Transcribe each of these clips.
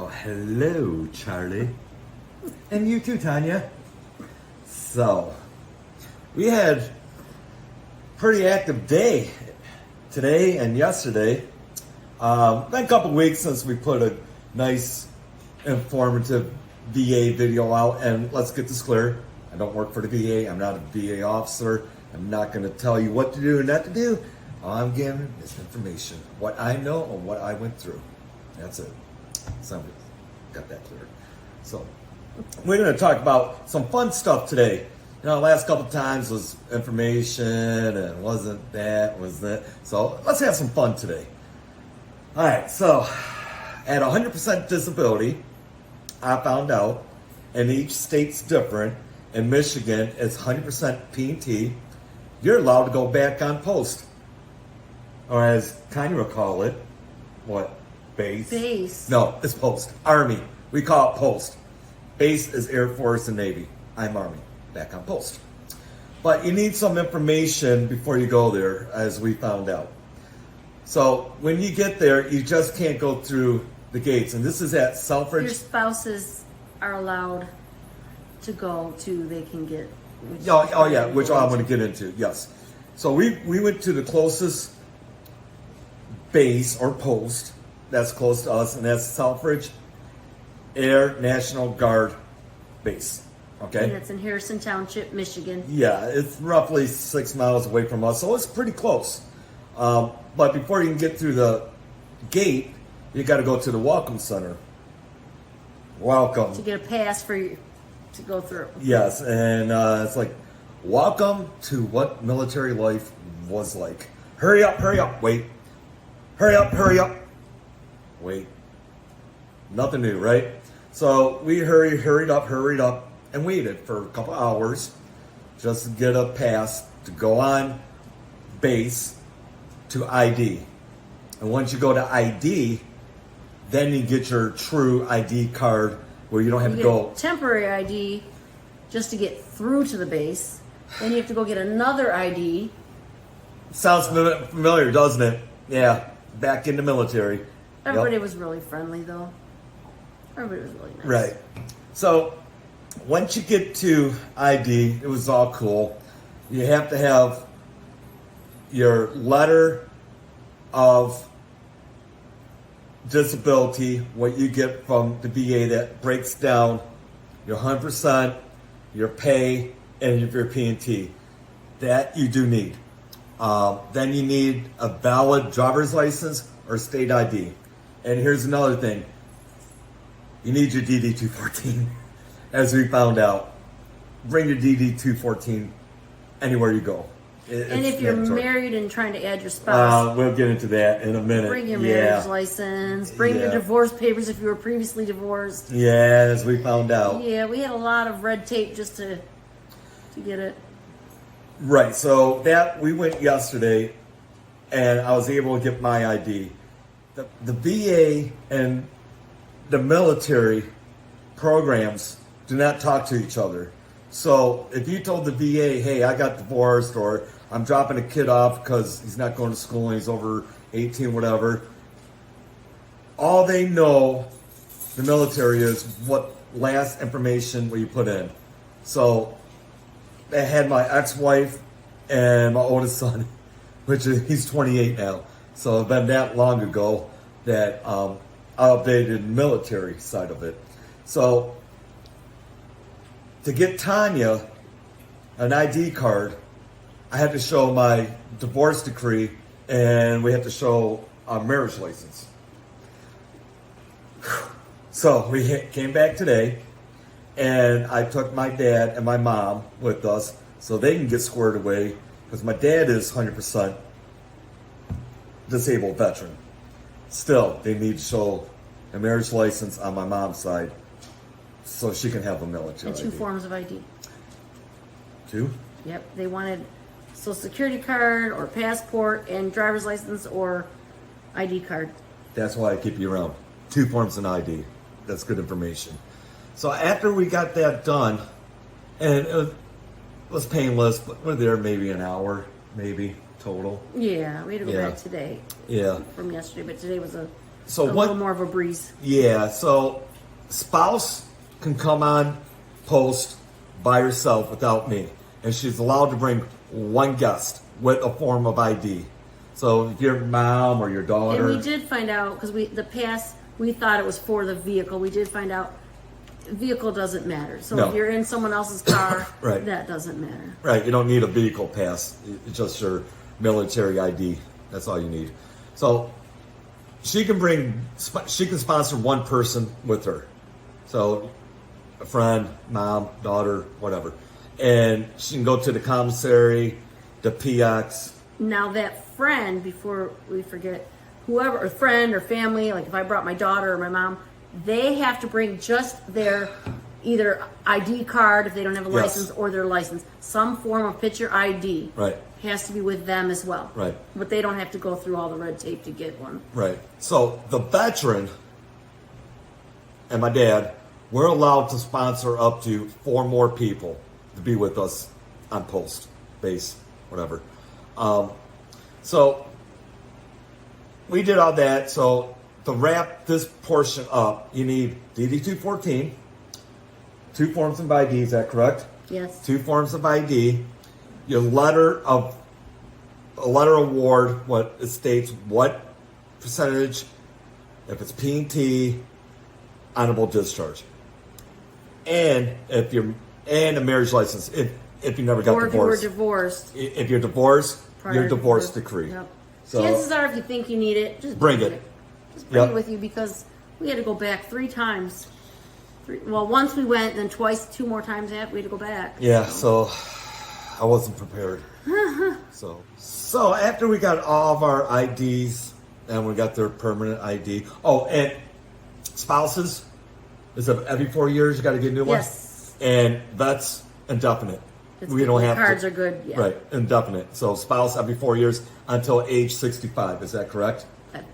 Well, hello, Charlie. And you too, Tanya. So, we had a pretty active day today and yesterday. Been a couple weeks since we put a nice, informative VA video out. And let's get this clear. I don't work for the VA. I'm not a VA officer. I'm not going to tell you what to do and not to do. All I'm giving is information. What I know and what I went through. That's it. Somebody got that clear. So, we're going to talk about some fun stuff today. You know, the last couple times was information and wasn't that. So, let's have some fun today. All right, so at 100% disability, I found out, and each state's different. In Michigan, it's 100% P&T. You're allowed to go back on post. Or as Tanya will call it, what? Base? Base. No, it's post. Army. We call it post. Base is Air Force and Navy. I'm Army. Back on post. But you need some information before you go there, as we found out. So when you get there, you just can't go through the gates. And this is at Selfridge. Your spouses are allowed to go to, they can get. Oh yeah, which I'm going to get into, yes. So we went to the closest base or post that's close to us, and that's Selfridge Air National Guard Base. Okay? And it's in Harrison Township, Michigan. Yeah, it's roughly 6 miles away from us, so it's pretty close. But before you can get through the gate, you got to go to the Welcome Center. Welcome. To get a pass for you to go through. Yes, and it's like, welcome to what military life was like. Hurry up, wait. Hurry up, wait. Nothing new, right? So we hurried up, and waited for a couple hours just to get a pass to go on base to ID. And once you go to ID, then you get your true ID card where you don't have to go. Temporary ID just to get through to the base. Then you have to go get another ID. Sounds familiar, doesn't it? Yeah, back in the military. Everybody was really friendly, though. Everybody was really nice. Right. So, once you get to ID, it was all cool. You have to have your letter of disability, what you get from the VA that breaks down your 100%, your pay, and your P&T. That you do need. Then you need a valid driver's license or state ID. And here's another thing. You need your DD-214, as we found out. Bring your DD-214 anywhere you go. And if you're married and trying to add your spouse, we'll get into that in a minute. bring your marriage license, bring your divorce papers if you were previously divorced. Yeah, as we found out. Yeah, we had a lot of red tape just to get it. Right, so that we went yesterday, and I was able to get my ID. The VA and the military programs do not talk to each other. So if you told the VA, hey, I got divorced, or I'm dropping a kid off because he's not going to school and he's over 18, whatever, all they know, the military, is what last information what you put in. So they had my ex-wife and my oldest son, which is, he's 28 now. So it's been that long ago that I updated the military side of it. So to get Tanya an ID card, I had to show my divorce decree, and we had to show our marriage license. So we came back today, and I took my dad and my mom with us so they can get squared away, because my dad is 100% disabled veteran. Still, they need to show a marriage license on my mom's side so she can have a military And two ID. forms of ID. Two? Yep, they wanted social security card or passport and driver's license or ID card. That's why I keep you around. 2 forms of ID. That's good information. So after we got that done, and it was painless, but we're there maybe an hour, maybe total. Yeah, we had to go Yeah. back today Yeah. from yesterday, but today was a So a little more of a breeze. Yeah, so spouse can come on post by herself without me, and she's allowed to bring one guest with a form of ID. So if your mom or your daughter, And we did find out, because we thought it was for the vehicle. We did find out vehicle doesn't matter. So No. if you're in someone else's car, Right. that doesn't matter. right, you don't need a vehicle pass. It's just your military ID. That's all you need. So she can sponsor one person with her. So a friend, mom, daughter, whatever. And she can go to the commissary, the PX. Now that friend, before we forget, whoever, or friend or family, like if I brought my daughter or my mom, they have to bring just their either ID card if they don't have a Yes. license, or their license. Some form of picture ID Right. has to be with them as well. Right. But they don't have to go through all the red tape to get one. Right. So the veteran and my dad, we're allowed to sponsor up to 4 more people to be with us on post, base, whatever. So we did all that. So to wrap this portion up, you need DD-214, 2 forms of ID, is that correct? Yes. 2 forms of ID, your letter award, what it states what percentage, if it's P&T, honorable discharge, and a marriage license if you never got Or if divorced. you were divorced. If you're divorced, prior your to divorce divorce. decree. Yep. So Chances are, if you think you need it, just bring it. Just bring Yep. it with you, because we had to go back 3 times. Well, once we went, then twice, 2 more times after we had to go back. Yeah, so I wasn't prepared. So after we got all of our IDs and we got their permanent ID. Oh, and spouses, is it every 4 years you got to get a new one? Yes. And that's indefinite. We don't have cards to. are good. Yeah. Right, indefinite. So spouse every 4 years until age 65. Is that correct?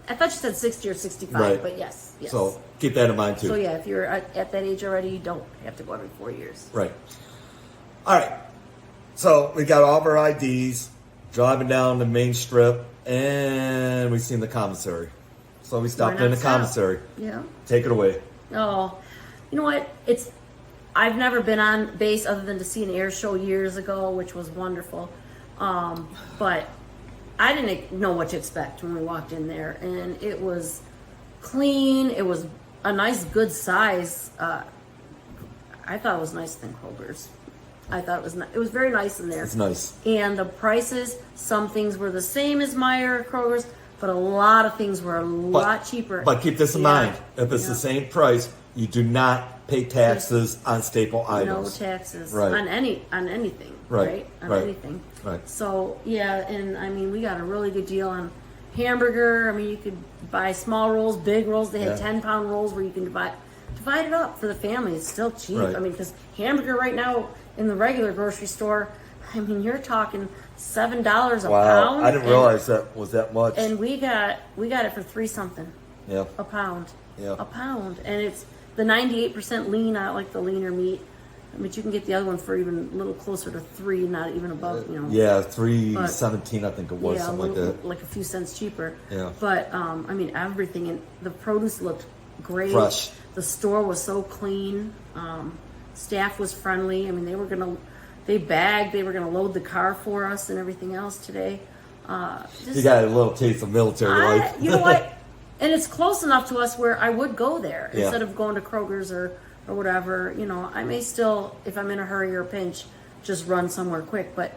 I thought you said 60 or 65, Right. but yes. So keep that in mind too. So yeah, if you're at that age already, you don't have to go every 4 years. Right. All right. So we got all of our IDs, driving down the main strip, and we seen the commissary. So we stopped Why in not the stop? commissary. Yeah. Take it away. Oh, you know what? I've never been on base other than to see an air show years ago, which was wonderful. But I didn't know what to expect when we walked in there, and it was clean. It was a nice, good size. I thought it was nicer than Kroger's. I thought it was very nice in there. It's nice. And the prices, some things were the same as Meijer, Kroger's, but a lot of things were a lot cheaper. But keep this in Yeah. mind. If it's Yeah. the same price, you do not pay taxes on staple No items. taxes Right. on anything, Right, right? On right, anything. right. So yeah, and I mean, we got a really good deal on hamburger. I mean, you could buy small rolls, big rolls. They had Yeah. 10-pound rolls where you can divide it up for the family. It's still cheap. Right. I mean, because hamburger right now in the regular grocery store, I mean, you're talking $7 a Wow. pound. I didn't realize that was that much. And we got it for $3 something yeah. a pound. Yeah. A pound. And it's the 98% lean. I like the leaner meat. But you can get the other one for even a little closer to 3, not even above, Yeah, 317 I think it was, yeah, something like that. like a few cents cheaper. Yeah. But I mean, everything, and the produce looked great. Fresh. The store was so clean. Staff was friendly. I mean, they bagged. They were gonna load the car for us and everything else today. You got a little taste of military life. You know what? And it's close enough to us where I would go there Yeah. instead of going to Kroger's or whatever. I may still, if I'm in a hurry or a pinch, just run somewhere quick. But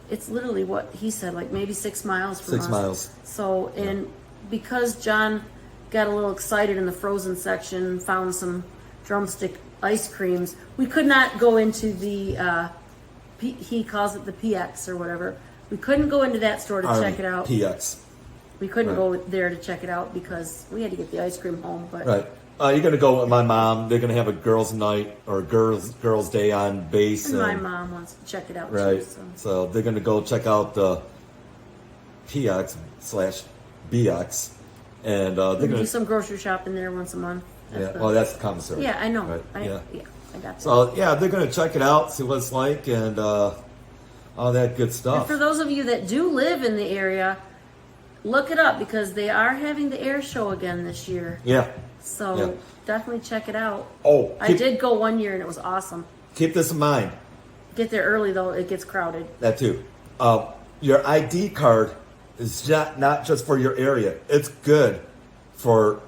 it's literally what he said, like maybe 6 miles from 6 us. miles. So, and because John got a little excited in the frozen section, found some drumstick ice creams, we could not go into the, he calls it the PX or whatever. We couldn't go into that store to check it out. PX. We couldn't Right. go there to check it out because we had to get the ice cream home. But Right. You're going to go with my mom. They're going to have a girls' night or girls' day on base. and my mom wants to check it out Right. too. So. So they're going to go check out the PX/BX. And they're We going do to. some grocery shopping there once a month. Yeah, the- well, that's the commissary. yeah, I know. Right. I yeah. got that. So, yeah, they're going to check it out, see what it's like, and all that good And stuff. for those of you that do live in the area, look it up because they are having the air show again this year. Yeah. So Yeah. definitely check it out. Oh, I did go one year and it was awesome. Keep this in mind. Get there early though; it gets crowded. That too. Your ID card is not just for your area. It's good for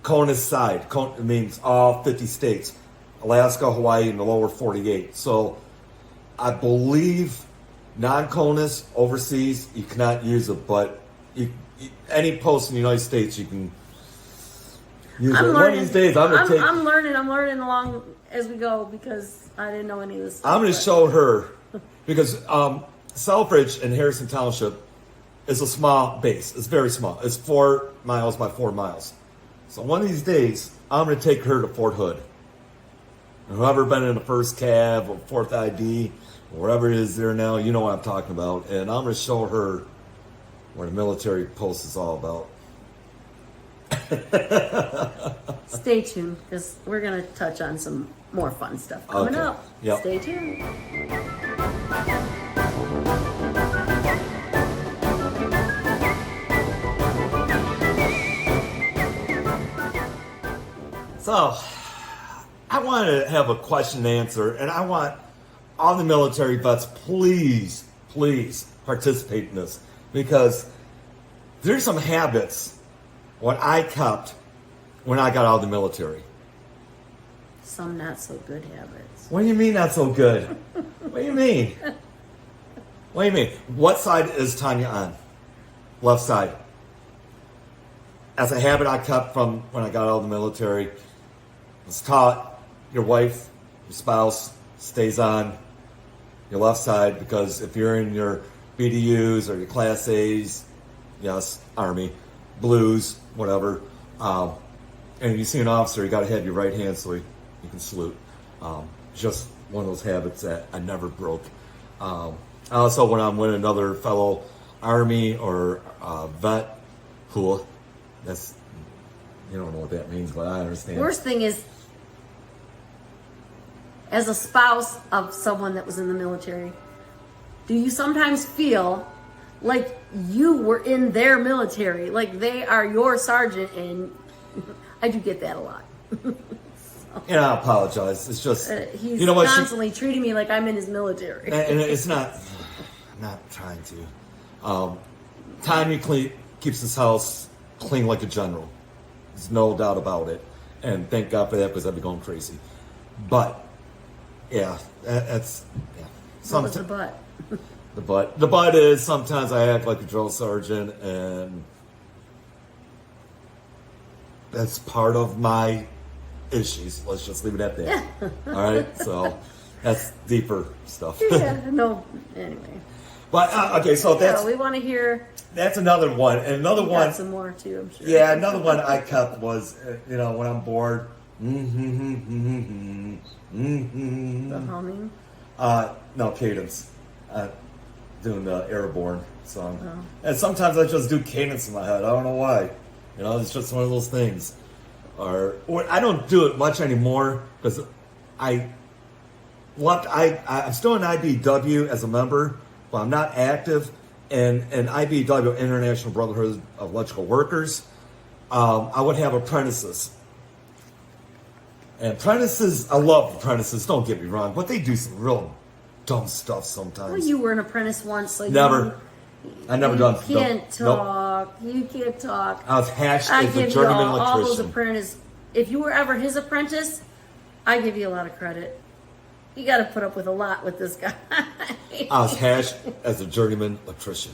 CONUS side. It means all 50 states. Alaska, Hawaii, and the lower 48. So I believe non-CONUS overseas, you cannot use it, but any post in the United States, you can use it. One of these days, I'm learning along as we go because I didn't know any of this stuff. I'm going to show her because Selfridge in Harrison Township is a small base. It's very small. It's 4 miles by 4 miles. So one of these days, I'm going to take her to Fort Hood. And whoever been in the first cab or fourth ID, wherever it is there now, you know what I'm talking about. And I'm going to show her where the military post is all about. Stay tuned because we're going to touch on some more fun stuff coming up. Yep. Stay tuned. So, I want to have a question and answer, and I want all the military vets, please participate in this because there's some habits what I kept when I got out of the military. Some not so good habits. What do you mean not so good? What do you mean? What do you mean? What side is Tanya on? Left side. As a habit I kept from when I got out of the military, it's taught your wife, your spouse stays on your left side because if you're in your BDUs or your Class A's, yes, Army, Blues, whatever, and you see an officer, you got to have your right hand so you can salute. Just one of those habits that I never broke. Also, when I'm with another fellow Army or vet, who, that's, you don't know what that means, but I understand. Worst thing is, as a spouse of someone that was in the military, do you sometimes feel like you were in their military, like they are your sergeant? And I do get that a lot. And I apologize. It's just he's you know what, constantly treating me like I'm in his military. and it's not. I'm not trying to. Tanya keeps his house clean like a general. There's no doubt about it, and thank God for that because I'd be going crazy. But yeah, that's yeah. What was the butt? The butt is sometimes I act like a drill sergeant, and that's part of my issues. Let's just leave it at that. All right, so that's deeper stuff. Yeah, no. Anyway. But okay, so that's we want to hear. That's another one, and another You one. got some more too, I'm sure. Yeah, another one I kept was when I'm bored. The humming. No, cadence. Doing the Airborne song. And sometimes I just do cadence in my head. I don't know why. It's just one of those things. Or I don't do it much anymore because I'm still in IBW as a member, but I'm not active. And IBW, International Brotherhood of Electrical Workers, I would have apprentices. And apprentices, I love apprentices, don't get me wrong, but they do some real dumb stuff sometimes. Well, you were an apprentice once, so Never. I never done. You can't nope. talk. You can't talk. I was hashed I as a give you journeyman all those electrician. apprentices. If you were ever his apprentice, I give you a lot of credit. You got to put up with a lot with this guy. I was hashed as a journeyman electrician.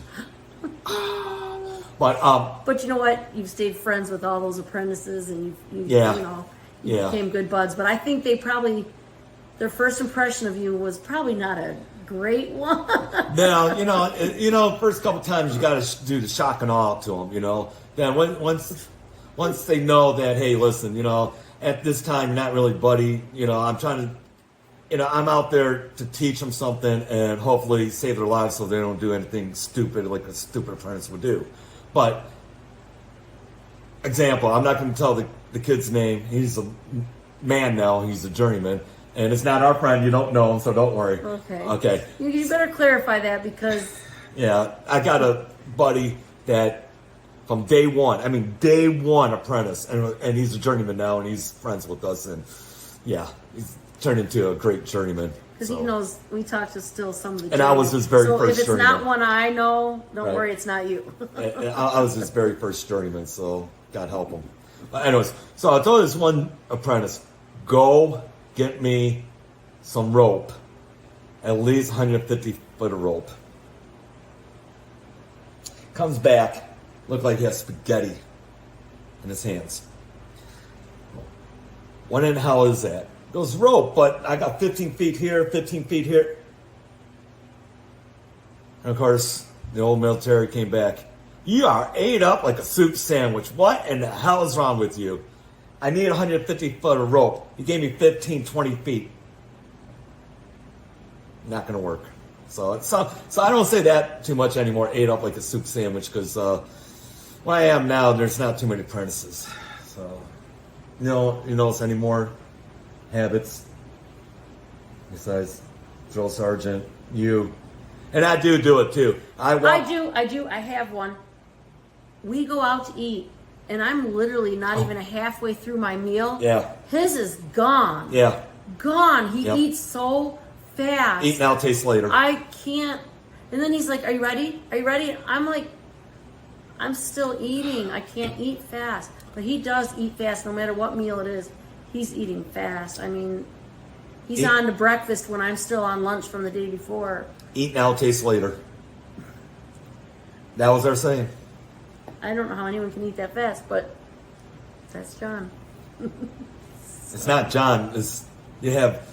But you know what? You've stayed friends with all those apprentices, and you Yeah. became good buds. But I think their first impression of you was probably not a great one. Now, first couple times you got to do the shock and awe to them, Then once they know that, hey, listen, at this time you're not really buddy, I'm trying to, I'm out there to teach them something and hopefully save their lives so they don't do anything stupid like a stupid apprentice would do. But example, I'm not going to tell the kid's name. He's a man now. He's a journeyman. And it's not our friend. You don't know him, so don't worry. Okay. You better clarify that because... Yeah, I got a buddy that from day one. I mean, day one apprentice, and he's a journeyman now, and he's friends with us, and yeah, he's turned into a great journeyman. Because he knows we talked to still some of the. And I was his very first if it's journeyman. not one I know, don't worry, it's not you. And I was his very first journeyman, so God help him. But anyways, so I told this one apprentice, go get me some rope, at least 150 foot of rope. Comes back, looked like he has spaghetti in his hands. What in the hell is that? Goes rope, but I got 15 feet here, 15 feet here. And of course, the old military came back. You are ate up like a soup sandwich. What in the hell is wrong with you? I need 150 foot of rope. You gave me 15, 20 feet. Not going to work. So I don't say that too much anymore, ate up like a soup sandwich, because where I am now, there's not too many apprentices. So, you notice any more habits besides drill sergeant, you, and I do it too. I do. I have one. We go out to eat, and I'm literally not even halfway through my meal. Yeah. His is gone. Yeah. Gone. He eats so fast. Eat now, taste later. I can't. And then he's like, "Are you ready? Are you ready?" I'm like, I'm still eating. I can't eat fast. But he does eat fast no matter what meal it is. He's eating fast. I mean, he's on to breakfast when I'm still on lunch from the day before. Eat now, taste later. That was our saying. I don't know how anyone can eat that fast, but that's John. It's not John. You have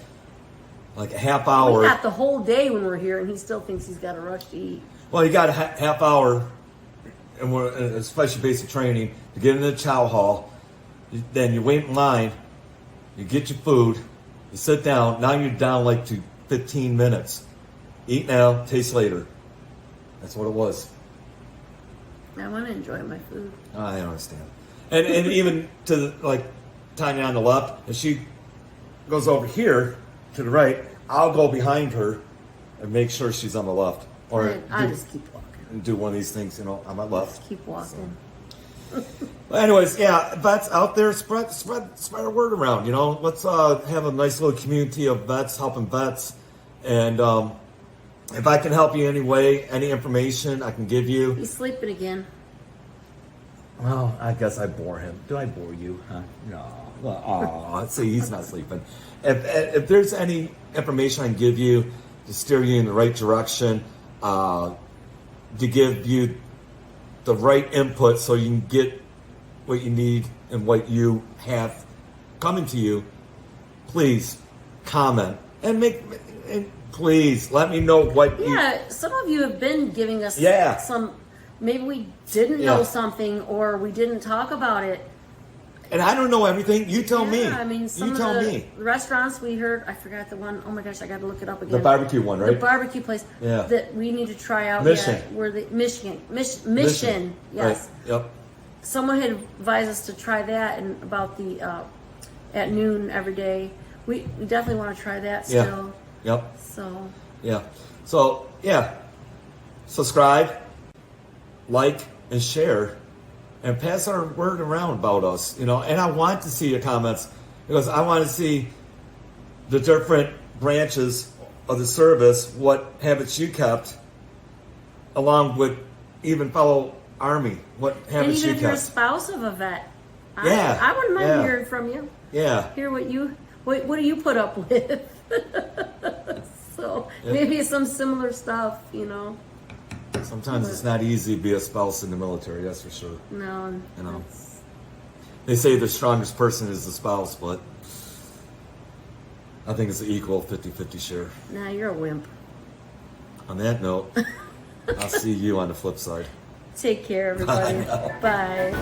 like a half hour. We got the whole day when we're here, and he still thinks he's got a rush to eat. Well, you got a half hour, and especially basic training, to get into the chow hall. Then you wait in line. You get your food, you sit down, now you're down like to 15 minutes. Eat now, taste later. That's what it was. I want to enjoy my food. I understand. And even to like Tanya on the left, if she goes over here to the right, I'll go behind her and make sure she's on the left. Or I just keep walking. And do one of these things, on my left. Just keep walking. Well, anyways, yeah, vets out there, spread a word around. Let's have a nice little community of vets helping vets, and if I can help you any way, any information I can give you. He's sleeping again. Well, I guess I bore him. Do I bore you? Huh? No. See, he's not sleeping. If there's any information I can give you to steer you in the right direction, to give you the right input so you can get what you need and what you have coming to you, please comment and please let me know what some of you have been giving us some, maybe we didn't know something or we didn't talk about it. And I don't know everything. You tell me. I mean, some of the restaurants we heard, I forgot the one. Oh my gosh, I got to look it up again. The barbecue one, right? The barbecue place that we need to try out. Mission. Where the Mission. Yes. Right. Yep. Someone had advised us to try that, and about the at noon every day. We definitely want to try that still. Yep. So subscribe, like, and share, and pass our word around about us. And I want to see your comments, because I want to see the different branches of the service, what habits you kept, along with even fellow Army, what habits you kept. And even if you're a spouse of a vet, I wouldn't mind hearing from you. Yeah. Hear what do you put up with? So maybe some similar stuff, Sometimes it's not easy to be a spouse in the military, that's for sure. No. They say the strongest person is the spouse, but I think it's an equal 50-50 share. Nah, you're a wimp. On that note, I'll see you on the flip side. Take care, everybody. Bye.